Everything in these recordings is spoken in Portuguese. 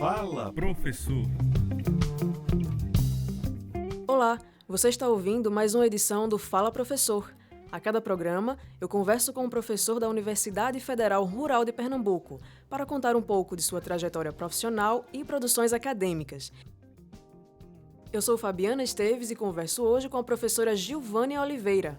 Fala, professor! Olá, você está ouvindo mais uma edição do Fala Professor. A cada programa, eu converso com um professor da Universidade Federal Rural de Pernambuco para contar um pouco de sua trajetória profissional e produções acadêmicas. Eu sou Fabiana Esteves e converso hoje com a professora Gilvânia Oliveira.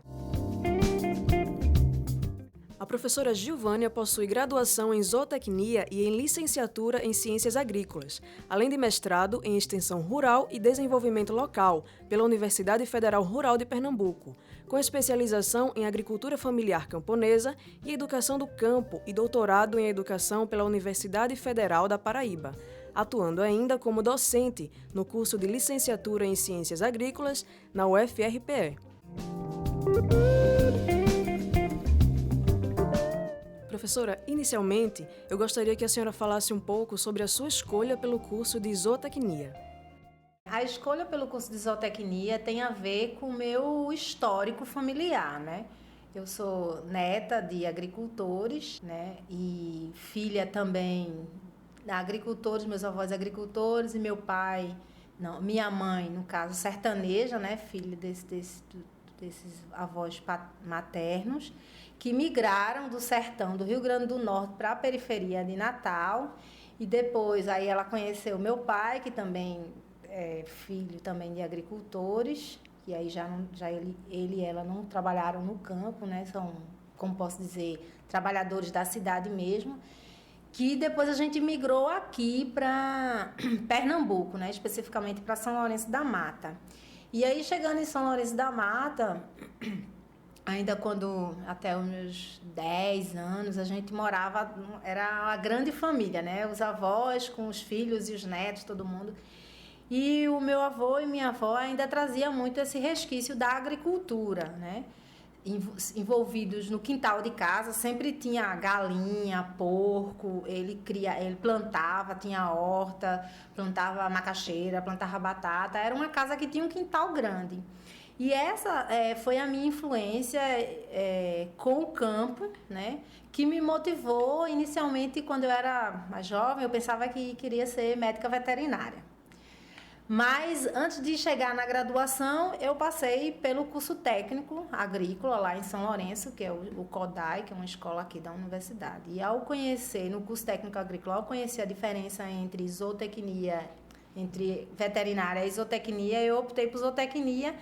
A professora Gilvânia possui graduação em zootecnia e em licenciatura em ciências agrícolas, além de mestrado em extensão rural e desenvolvimento local pela Universidade Federal Rural de Pernambuco, com especialização em agricultura familiar camponesa e educação do campo e doutorado em educação pela Universidade Federal da Paraíba, atuando ainda como docente no curso de licenciatura em ciências agrícolas na UFRPE. Professora, inicialmente, eu gostaria que a senhora falasse um pouco sobre a sua escolha pelo curso de zootecnia. A escolha pelo curso de zootecnia tem a ver com o meu histórico familiar, né? Eu sou neta de agricultores, né? E filha também de agricultores, meus avós agricultores e meu pai, não, minha mãe, no caso, sertaneja, né? Filha desses avós maternos, que migraram do sertão do Rio Grande do Norte para a periferia de Natal, e depois aí ela conheceu meu pai, que também é filho também de agricultores, e aí ele e ela não trabalharam no campo, né? São, como posso dizer, trabalhadores da cidade mesmo, que depois a gente migrou aqui para Pernambuco, né? Especificamente para São Lourenço da Mata. E aí, chegando em São Lourenço da Mata, ainda quando, até os meus 10 anos, a gente morava, era uma grande família, né? Os avós com os filhos e os netos, todo mundo. E o meu avô e minha avó ainda trazia muito esse resquício da agricultura, né? Envolvidos no quintal de casa, sempre tinha galinha, porco, ele plantava, tinha horta, plantava macaxeira, plantava batata, era uma casa que tinha um quintal grande. E essa foi a minha influência com o campo, né, que me motivou inicialmente. Quando eu era mais jovem, eu pensava que queria ser médica veterinária. Mas antes de chegar na graduação, eu passei pelo curso técnico agrícola lá em São Lourenço, que é o CODAI, que é uma escola aqui da universidade. E ao conhecer, no curso técnico agrícola, ao conhecer a diferença entre zootecnia, entre veterinária e zootecnia, eu optei por zootecnia,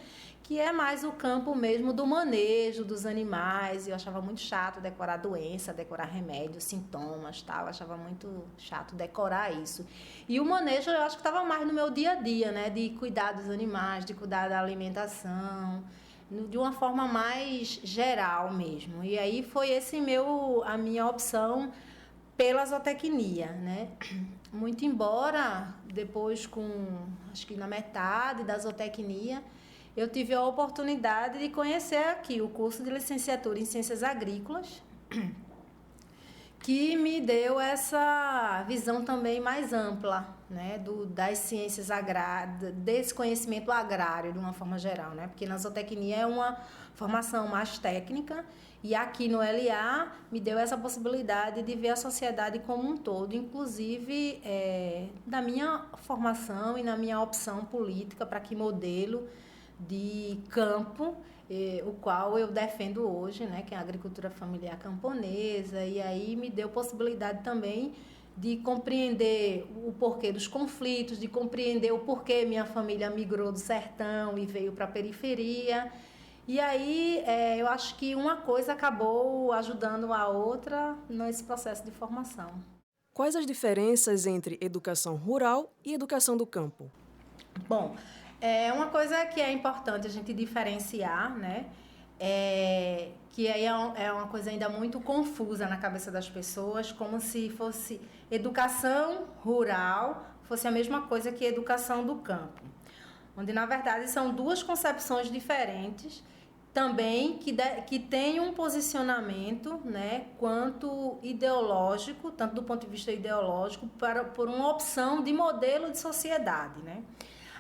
que é mais o campo mesmo do manejo dos animais. Eu achava muito chato decorar doença, decorar remédios, sintomas, tal. Eu achava muito chato decorar isso. E o manejo eu acho que estava mais no meu dia a dia, né? De cuidar dos animais, de cuidar da alimentação, de uma forma mais geral mesmo. E aí foi a minha opção pela zootecnia, né? Muito embora depois, acho que na metade da zootecnia, eu tive a oportunidade de conhecer aqui o curso de licenciatura em ciências agrícolas, que me deu essa visão também mais ampla, né, das ciências agrárias, desse conhecimento agrário de uma forma geral, né, porque na zootecnia é uma formação mais técnica, e aqui no LA me deu essa possibilidade de ver a sociedade como um todo, inclusive da minha formação e na minha opção política para que modelo de campo, o qual eu defendo hoje, né, que é a agricultura familiar camponesa. E aí me deu possibilidade também de compreender o porquê dos conflitos, de compreender o porquê minha família migrou do sertão e veio para a periferia. E aí eu acho que uma coisa acabou ajudando a outra nesse processo de formação. Quais as diferenças entre educação rural e educação do campo? Bom, uma coisa que é importante a gente diferenciar, né, que aí é uma coisa ainda muito confusa na cabeça das pessoas, como se fosse educação rural, fosse a mesma coisa que educação do campo, onde na verdade são duas concepções diferentes, também que tem um posicionamento, né, quanto ideológico, tanto do ponto de vista ideológico, por uma opção de modelo de sociedade, né?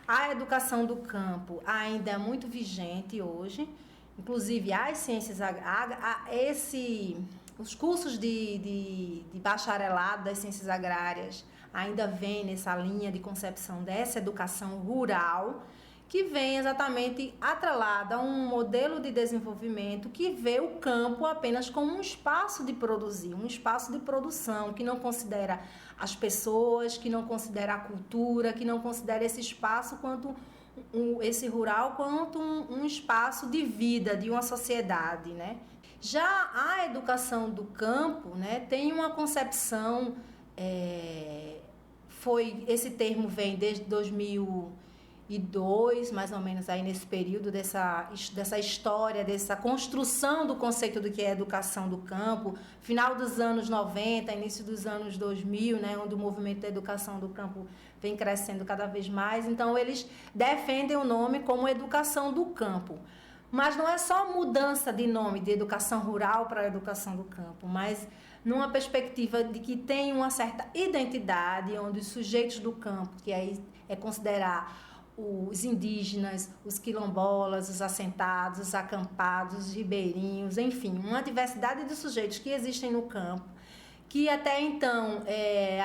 A educação do campo ainda é muito vigente hoje, inclusive as ciências os cursos de bacharelado das ciências agrárias ainda vêm nessa linha de concepção dessa educação rural, que vem exatamente atrelada a um modelo de desenvolvimento que vê o campo apenas como um espaço de produzir, um espaço de produção, que não considera as pessoas, que não considera a cultura, que não considera esse espaço esse rural quanto um espaço de vida de uma sociedade, né? Já a educação do campo, né, tem uma concepção, esse termo vem desde 2002, mais ou menos aí nesse período dessa história, dessa construção do conceito do que é educação do campo, final dos anos 90, início dos anos 2000, né, onde o movimento da educação do campo vem crescendo cada vez mais. Então, eles defendem o nome como educação do campo. Mas não é só mudança de nome de educação rural para a educação do campo, mas numa perspectiva de que tem uma certa identidade, onde os sujeitos do campo, que aí é considerar os indígenas, os quilombolas, os assentados, os acampados, os ribeirinhos, enfim, uma diversidade de sujeitos que existem no campo, que até então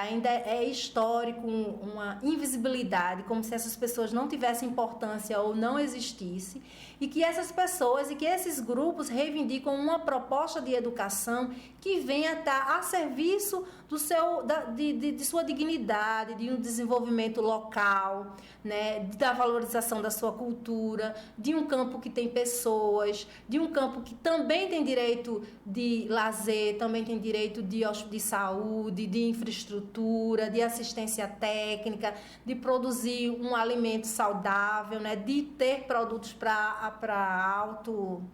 ainda é histórico, uma invisibilidade, como se essas pessoas não tivessem importância ou não existissem, e que essas pessoas e que esses grupos reivindicam uma proposta de educação que venha estar a serviço de sua dignidade, de um desenvolvimento local, né, da valorização da sua cultura, de um campo que tem pessoas, de um campo que também tem direito de lazer, também tem direito de saúde, de infraestrutura, de assistência técnica, de produzir um alimento saudável, né, de ter produtos para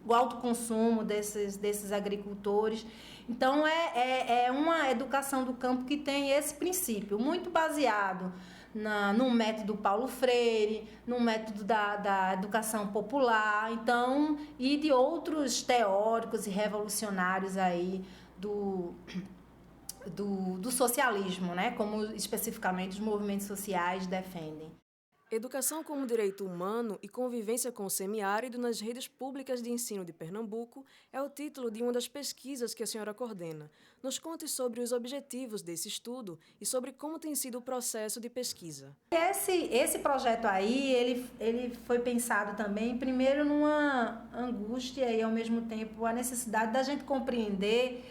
o alto consumo desses agricultores. Então, é uma educação do campo que tem esse princípio, muito baseado no método Paulo Freire, no método da educação popular, então, e de outros teóricos e revolucionários aí do socialismo, né? Como especificamente os movimentos sociais defendem. Educação como direito humano e convivência com o semiárido nas redes públicas de ensino de Pernambuco é o título de uma das pesquisas que a senhora coordena. Nos conte sobre os objetivos desse estudo e sobre como tem sido o processo de pesquisa. Esse projeto aí, ele foi pensado também, primeiro, numa angústia e, ao mesmo tempo, a necessidade da gente compreender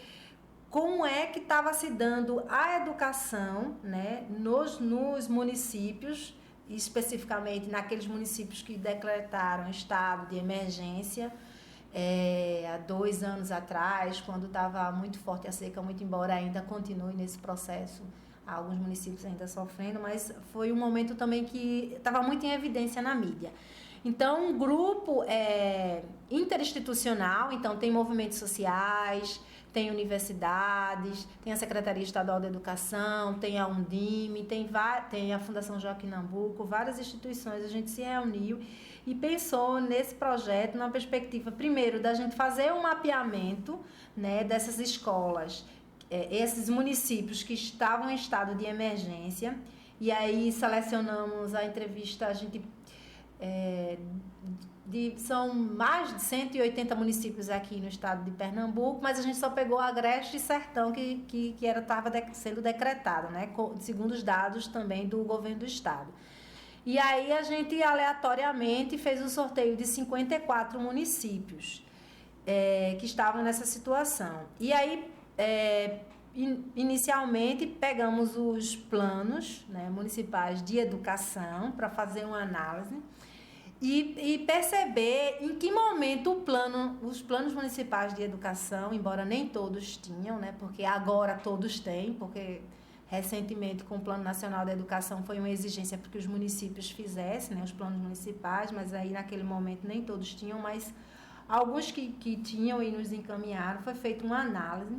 como é que estava se dando a educação, né, nos municípios, especificamente naqueles municípios que decretaram estado de emergência há 2 anos atrás, quando estava muito forte a seca, muito embora ainda continue nesse processo, alguns municípios ainda sofrendo, mas foi um momento também que estava muito em evidência na mídia. Então, um grupo interinstitucional, então tem movimentos sociais, tem universidades, tem a Secretaria Estadual da Educação, tem a Undime, tem a Fundação Joaquim Nabuco, várias instituições. A gente se reuniu e pensou nesse projeto na perspectiva, primeiro, da gente fazer um mapeamento, né, dessas escolas, esses municípios que estavam em estado de emergência, e aí selecionamos a entrevista, a gente... são mais de 180 municípios aqui no estado de Pernambuco, mas a gente só pegou Agreste e Sertão, que estava sendo decretado, né, segundo os dados também do governo do estado. E aí a gente aleatoriamente fez um sorteio de 54 municípios que estavam nessa situação. E aí, inicialmente, pegamos os planos, né, municipais de educação para fazer uma análise e perceber em que momento os planos municipais de educação, embora nem todos tinham, né, porque agora todos têm, porque recentemente com o Plano Nacional da Educação foi uma exigência para que os municípios fizessem, né, os planos municipais, mas aí naquele momento nem todos tinham, mas alguns que tinham e nos encaminharam, foi feita uma análise.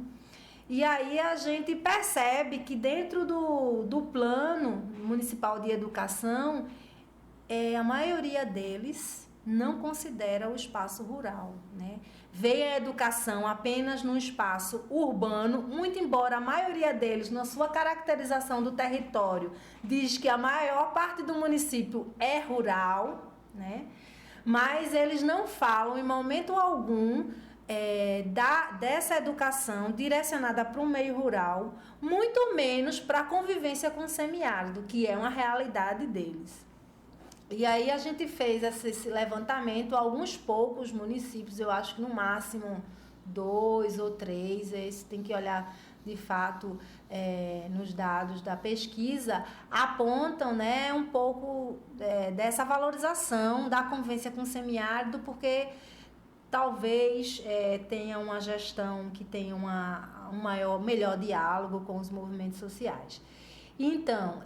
E aí a gente percebe que dentro do Plano Municipal de Educação, a maioria deles não considera o espaço rural, né? Vê a educação apenas no espaço urbano, muito embora a maioria deles, na sua caracterização do território, diz que a maior parte do município é rural, né? Mas eles não falam em momento algum dessa educação direcionada para o meio rural, muito menos para a convivência com o semiárido, que é uma realidade deles. E aí a gente fez esse levantamento, alguns poucos municípios, eu acho que no máximo 2 ou 3, esse tem que olhar de fato nos dados da pesquisa, apontam, né, um pouco dessa valorização da convivência com o semiárido, porque talvez tenha uma gestão que tenha melhor diálogo com os movimentos sociais. Então,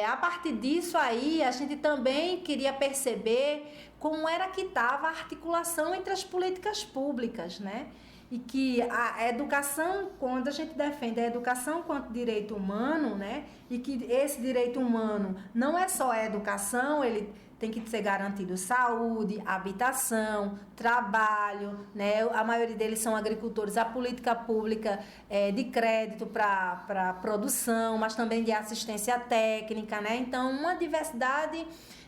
a partir disso aí, a gente também queria perceber como era que estava a articulação entre as políticas públicas, né? E que a educação, quando a gente defende a educação quanto direito humano, né? E que esse direito humano não é só a educação, ele tem que ser garantido saúde, habitação, trabalho, né? A maioria deles são agricultores, a política pública de crédito para produção, mas também de assistência técnica, né? Então, uma diversidade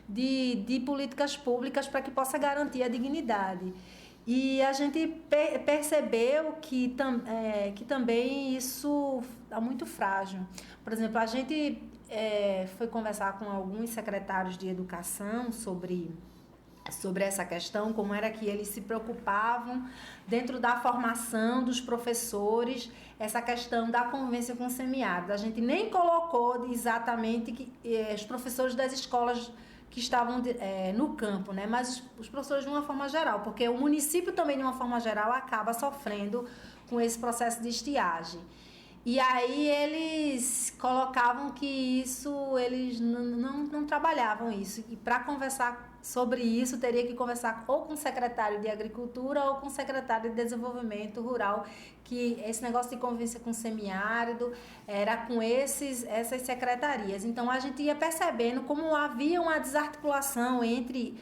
de políticas públicas para que possa garantir a dignidade. E a gente percebeu que também isso é muito frágil. Por exemplo, a gente foi conversar com alguns secretários de educação sobre essa questão, como era que eles se preocupavam dentro da formação dos professores, essa questão da convivência com o semiárido. A gente nem colocou exatamente que os professores das escolas que estavam no campo, né? Mas os professores de uma forma geral, porque o município também de uma forma geral acaba sofrendo com esse processo de estiagem. E aí eles colocavam que eles não trabalhavam isso. E para conversar sobre isso, teria que conversar ou com o secretário de Agricultura ou com o secretário de Desenvolvimento Rural, que esse negócio de convivência com o semiárido era com essas secretarias. Então, a gente ia percebendo como havia uma desarticulação entre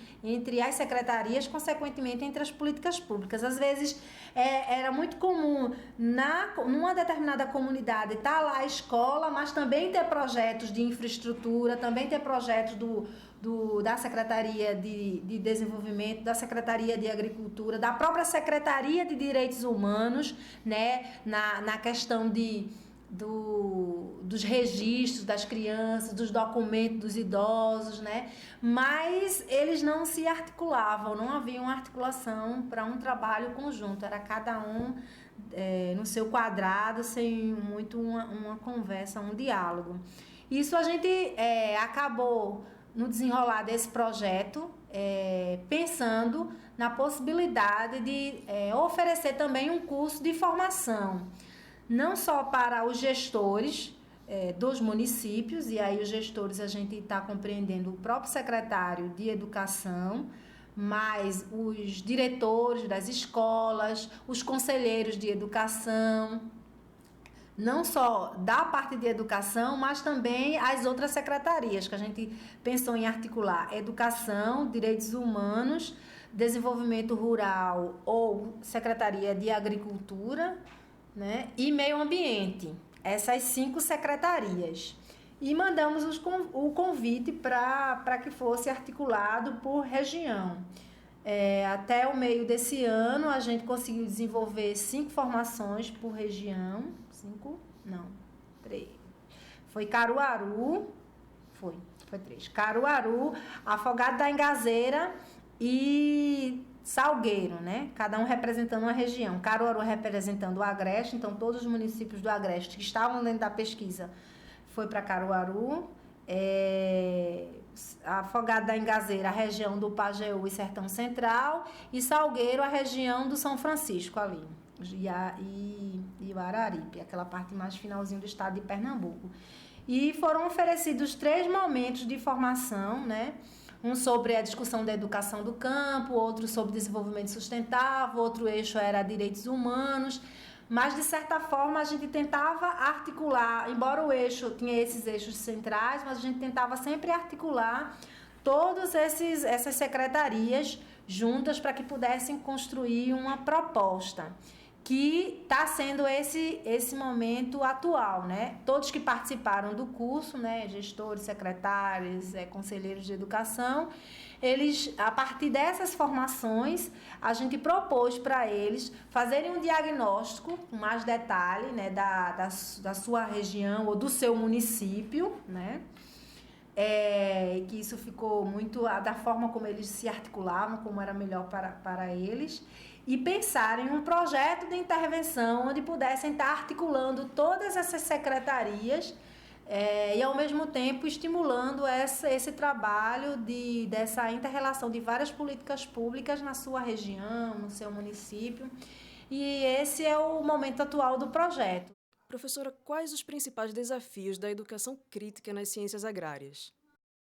as secretarias, consequentemente, entre as políticas públicas. Às vezes, era muito comum, numa determinada comunidade, estar lá a escola, mas também ter projetos de infraestrutura, também ter projetos da Secretaria de Desenvolvimento, da Secretaria de Agricultura, da própria Secretaria de Direitos Humanos, né, na questão dos registros das crianças, dos documentos dos idosos, né? Mas eles não se articulavam, não havia uma articulação para um trabalho conjunto, era cada um no seu quadrado, sem muito uma conversa, um diálogo. Isso a gente acabou no desenrolar desse projeto, pensando na possibilidade de oferecer também um curso de formação, não só para os gestores dos municípios, e aí os gestores a gente está compreendendo o próprio secretário de Educação, mas os diretores das escolas, os conselheiros de educação, não só da parte de educação, mas também as outras secretarias, que a gente pensou em articular educação, direitos humanos, desenvolvimento rural ou secretaria de agricultura, né, e meio ambiente, essas 5 secretarias. E mandamos o convite para que fosse articulado por região. Até o meio desse ano, a gente conseguiu desenvolver 5 formações por região. 3. Foi Caruaru, foi 3. Caruaru, Afogado da Engazeira e Salgueiro, né? Cada um representando uma região. Caruaru representando o Agreste, então todos os municípios do Agreste que estavam dentro da pesquisa foi para Caruaru. Afogado da Engazeira, a região do Pajeú e Sertão Central, e Salgueiro, a região do São Francisco ali. E o Araripe, aquela parte mais finalzinho do estado de Pernambuco. E foram oferecidos 3 momentos de formação, né? Um sobre a discussão da educação do campo, outro sobre desenvolvimento sustentável, outro eixo era direitos humanos, mas de certa forma a gente tentava articular, embora o eixo tinha esses eixos centrais, mas a gente tentava sempre articular todas essas secretarias juntas para que pudessem construir uma proposta, que está sendo esse momento atual, né? Todos que participaram do curso, né, gestores, secretários, conselheiros de educação, eles, a partir dessas formações, a gente propôs para eles fazerem um diagnóstico com mais detalhe, né, da sua região ou do seu município, né? Que isso ficou muito da forma como eles se articulavam, como era melhor para eles, e pensar em um projeto de intervenção onde pudessem estar articulando todas essas secretarias e, ao mesmo tempo, estimulando esse trabalho dessa inter-relação de várias políticas públicas na sua região, no seu município. E esse é o momento atual do projeto. Professora, quais os principais desafios da educação crítica nas ciências agrárias?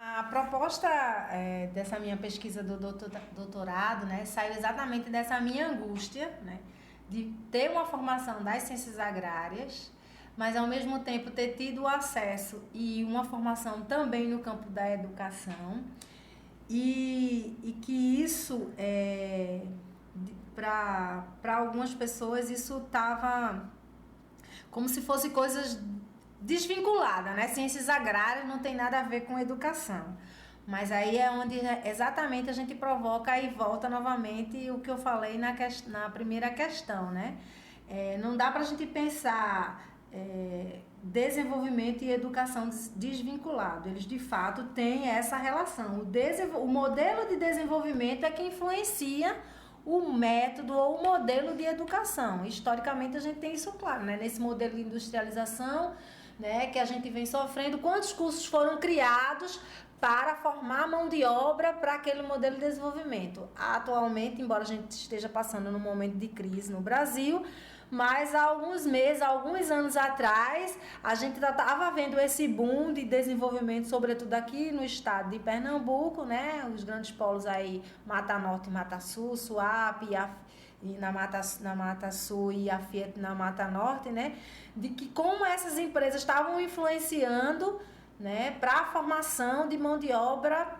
A proposta dessa minha pesquisa do doutorado, né, saiu exatamente dessa minha angústia, né, de ter uma formação das ciências agrárias, mas ao mesmo tempo ter tido acesso e uma formação também no campo da educação, e que isso, para algumas pessoas, isso estava como se fosse coisas desvinculada, né? Ciências agrárias não tem nada a ver com educação. Mas aí é onde exatamente a gente provoca e volta novamente o que eu falei na primeira questão, né? Não dá para a gente pensar desenvolvimento e educação desvinculado. Eles, de fato, têm essa relação. O modelo de desenvolvimento é que influencia o método ou o modelo de educação. Historicamente, a gente tem isso claro, né? Nesse modelo de industrialização, né, que a gente vem sofrendo, quantos cursos foram criados para formar mão de obra para aquele modelo de desenvolvimento. Atualmente, embora a gente esteja passando num momento de crise no Brasil, mas há alguns meses, alguns anos atrás, a gente estava vendo esse boom de desenvolvimento, sobretudo aqui no estado de Pernambuco, né, os grandes polos aí, Mata Norte e Mata Sul, Suape, e na Mata Sul e a Fiat na Mata Norte, né? De que como essas empresas estavam influenciando, né, para a formação de mão de obra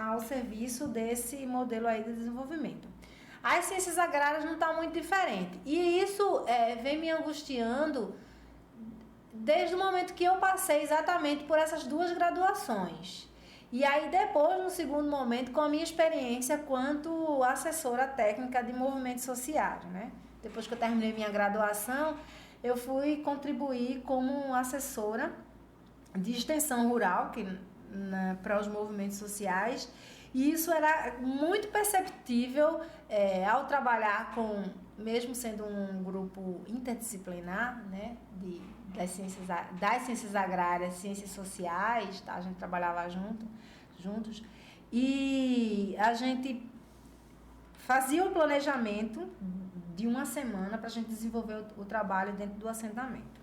ao serviço desse modelo aí de desenvolvimento. As ciências agrárias não estão muito diferente. E isso vem me angustiando desde o momento que eu passei exatamente por essas duas graduações. E aí depois, no segundo momento, com a minha experiência quanto assessora técnica de movimentos sociais, né? Depois que eu terminei minha graduação, eu fui contribuir como assessora de extensão rural para os movimentos sociais. E isso era muito perceptível ao trabalhar mesmo sendo um grupo interdisciplinar, né? Das ciências agrárias, ciências sociais, tá? A gente trabalhava juntos, e a gente fazia o planejamento de uma semana para a gente desenvolver o trabalho dentro do assentamento.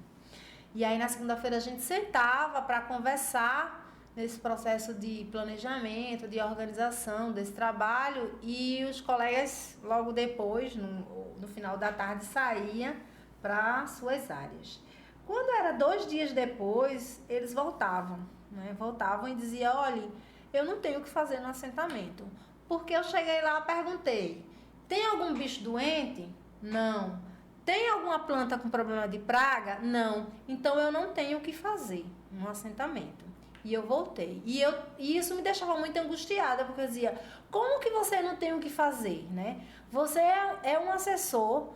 E aí na segunda-feira a gente sentava para conversar nesse processo de planejamento, de organização desse trabalho, e os colegas logo depois, no final da tarde, saíam para suas áreas. Quando era 2 dias depois, eles voltavam, né? Voltavam e diziam: olha, eu não tenho o que fazer no assentamento, porque eu cheguei lá e perguntei: tem algum bicho doente? Não. Tem alguma planta com problema de praga? Não. Então eu não tenho o que fazer no assentamento. E eu voltei. E isso me deixava muito angustiada, porque eu dizia: como que você não tem o que fazer, né? Você é um assessor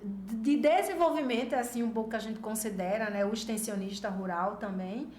de desenvolvimento, é assim um pouco que a gente considera, né, o extensionista rural também,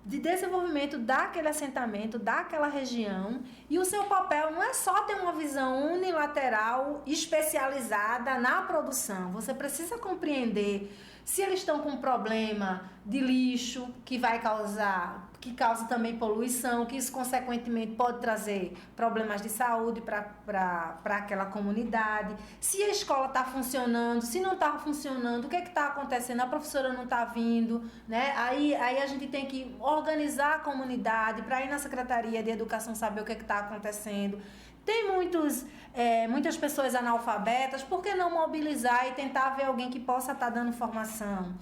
de desenvolvimento daquele assentamento, daquela região, e o seu papel não é só ter uma visão unilateral, especializada na produção. Você precisa compreender se eles estão com um problema de lixo que causa também poluição, que isso consequentemente pode trazer problemas de saúde para aquela comunidade, se a escola está funcionando, se não está funcionando, o que está acontecendo, a professora não está vindo, né? Aí a gente tem que organizar a comunidade para ir na Secretaria de Educação saber o que está acontecendo. Tem muitas pessoas analfabetas, por que não mobilizar e tentar ver alguém que possa estar dando formação?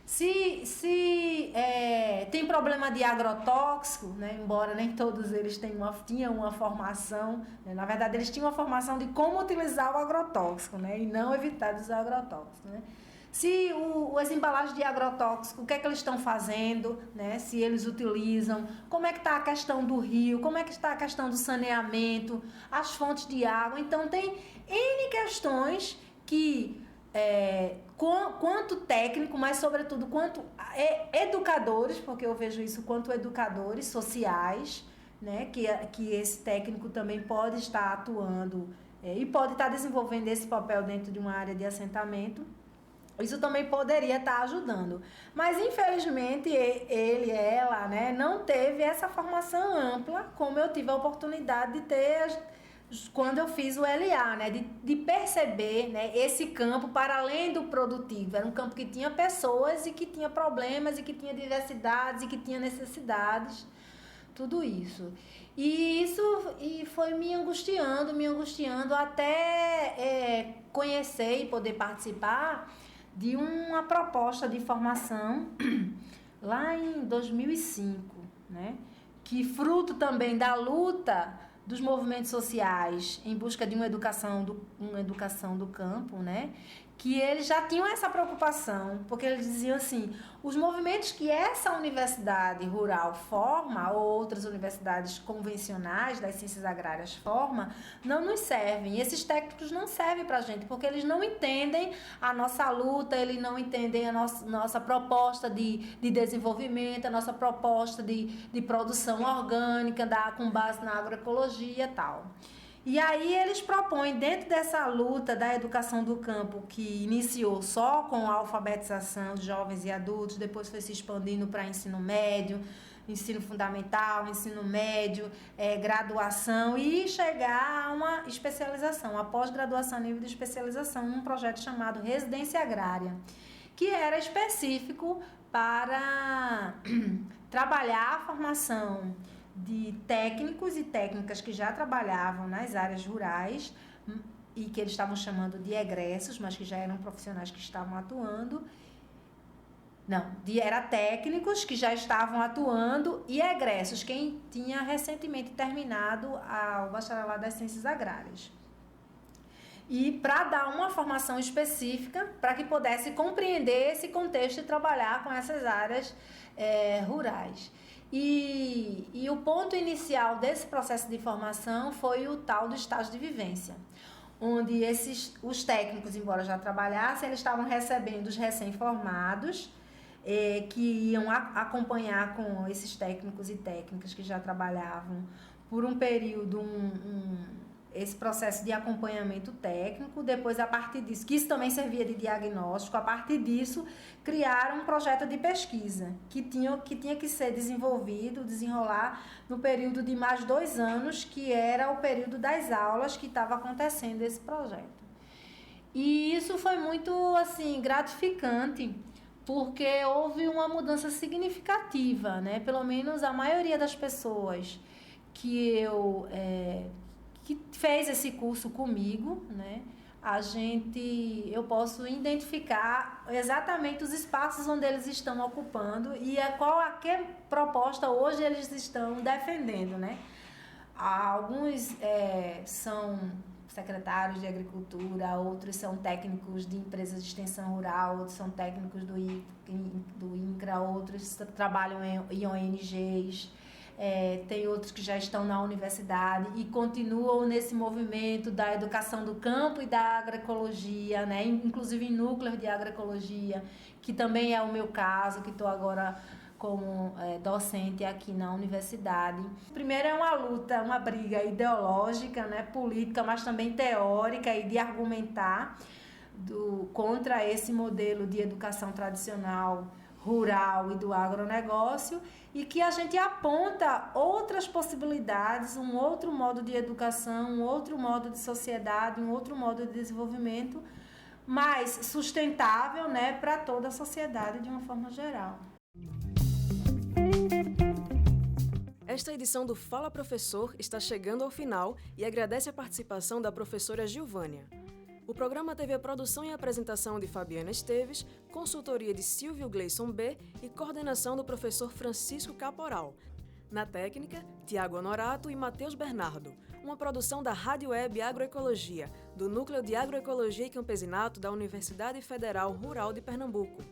Se tem tem problema de agrotóxico, né? Embora nem todos eles tinham uma formação, né? Na verdade eles tinham uma formação de como utilizar o agrotóxico, né? E não evitar de usar o agrotóxico, né? Se as embalagens de agrotóxico, o que é que eles estão fazendo, né? Se eles utilizam, como é que está a questão do rio, como é que está a questão do saneamento, as fontes de água. Então tem N questões que, quanto técnico, mas sobretudo quanto educadores, porque eu vejo isso quanto educadores sociais, né? Que esse técnico também pode estar atuando e pode estar desenvolvendo esse papel dentro de uma área de assentamento. Isso também poderia estar ajudando. Mas, infelizmente, ela, né, não teve essa formação ampla, como eu tive a oportunidade de ter quando eu fiz o LA, né, de perceber, né, esse campo para além do produtivo. Era um campo que tinha pessoas e que tinha problemas e que tinha diversidades e que tinha necessidades. Tudo isso. E foi me angustiando até conhecer e poder participar de uma proposta de formação lá em 2005, né? Que fruto também da luta dos movimentos sociais em busca de uma educação do campo, né? Que eles já tinham essa preocupação, porque eles diziam assim, os movimentos que essa universidade rural forma, ou outras universidades convencionais das ciências agrárias forma, não nos servem. Esses técnicos não servem para a gente, porque eles não entendem a nossa luta, eles não entendem a nossa proposta de desenvolvimento, a nossa proposta de produção orgânica, com base na agroecologia e tal. E aí eles propõem, dentro dessa luta da educação do campo, que iniciou só com a alfabetização de jovens e adultos, depois foi se expandindo para ensino médio, ensino fundamental, ensino médio, graduação e chegar a uma especialização, a pós-graduação a nível de especialização, um projeto chamado Residência Agrária, que era específico para trabalhar a formação de técnicos e técnicas que já trabalhavam nas áreas rurais e que eles estavam chamando de egressos, mas que já eram profissionais que estavam atuando. Era técnicos que já estavam atuando e egressos, quem tinha recentemente terminado o bacharelado das ciências agrárias. E para dar uma formação específica para que pudesse compreender esse contexto e trabalhar com essas áreas rurais. E o ponto inicial desse processo de formação foi o tal do estágio de vivência, onde os técnicos, embora já trabalhassem, eles estavam recebendo os recém-formados, que iam acompanhar com esses técnicos e técnicas que já trabalhavam por um período, esse processo de acompanhamento técnico. Depois, a partir disso, que isso também servia de diagnóstico, a partir disso criaram um projeto de pesquisa que tinha que ser desenrolar no período de mais 2 anos, que era o período das aulas que estava acontecendo esse projeto. E isso foi muito assim gratificante, porque houve uma mudança significativa, né? Pelo menos a maioria das pessoas que fez esse curso comigo, né? Eu posso identificar exatamente os espaços onde eles estão ocupando e que proposta hoje eles estão defendendo, né? Alguns são secretários de agricultura, outros são técnicos de empresas de extensão rural, outros são técnicos do INCRA, outros trabalham em ONGs. Tem outros que já estão na universidade e continuam nesse movimento da educação do campo e da agroecologia, né? Inclusive em núcleos de agroecologia, que também é o meu caso, que estou agora como docente aqui na universidade. Primeiro é uma luta, uma briga ideológica, né? Política, mas também teórica e de argumentar contra esse modelo de educação tradicional rural e do agronegócio, e que a gente aponta outras possibilidades, um outro modo de educação, um outro modo de sociedade, um outro modo de desenvolvimento mais sustentável, né, para toda a sociedade de uma forma geral. Esta edição do Fala Professor está chegando ao final e agradece a participação da professora Gilvânia. O programa teve a produção e apresentação de Fabiana Esteves, consultoria de Silvio Gleison B e coordenação do professor Francisco Caporal. Na técnica, Tiago Honorato e Matheus Bernardo. Uma produção da Rádio Web Agroecologia, do Núcleo de Agroecologia e Campesinato da Universidade Federal Rural de Pernambuco.